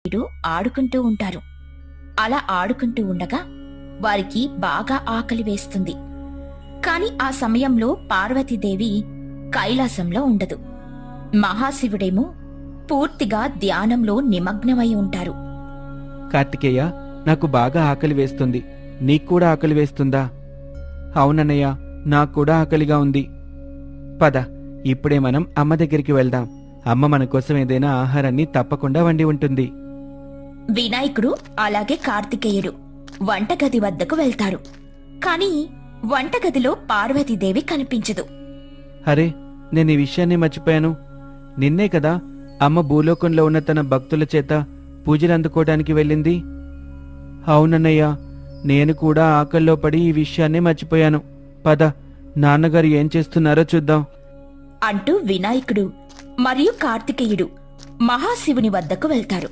వీడు ఆడుకుంటూ ఉంటారు. అలా ఆడుకుంటూ ఉండగా వారికి బాగా ఆకలి వేస్తుంది. కాని ఆ సమయంలో పార్వతీదేవి కైలాసంలో ఉండదు. మహాశివుడేమో పూర్తిగా ధ్యానంలో నిమగ్నమై ఉంటారు. కార్తికేయ, నాకు బాగా ఆకలి వేస్తుంది. నీక్కూడా ఆకలి వేస్తుందా? అవునన్నయ్య, నాక్కూడా ఆకలిగా ఉంది. పద, ఇప్పుడే మనం అమ్మ దగ్గరికి వెళ్దాం. అమ్మ మన కోసం ఏదైనా ఆహారాన్ని తప్పకుండా వండి ఉంటుంది. వినాయకుడు అలాగే కార్తికేయుడు వంటగది వద్దకు వెళ్తారు. కాని వంటగదిలో పార్వతీదేవి కనిపించదు. అరే, నేను ఈ విషయాన్ని మర్చిపోయాను. నిన్నే కదా అమ్మ భూలోకంలో ఉన్న తన భక్తుల చేత పూజలు అందుకోవడానికి వెళ్ళింది. అవునన్నయ్య, నేను కూడా ఆకల్లో పడి ఈ విషయాన్ని మర్చిపోయాను. పద, నాన్నగారు ఏం చేస్తున్నారో చూద్దాం అంటూ వినాయకుడు మరియు కార్తికేయుడు మహాశివుని వద్దకు వెళ్తారు.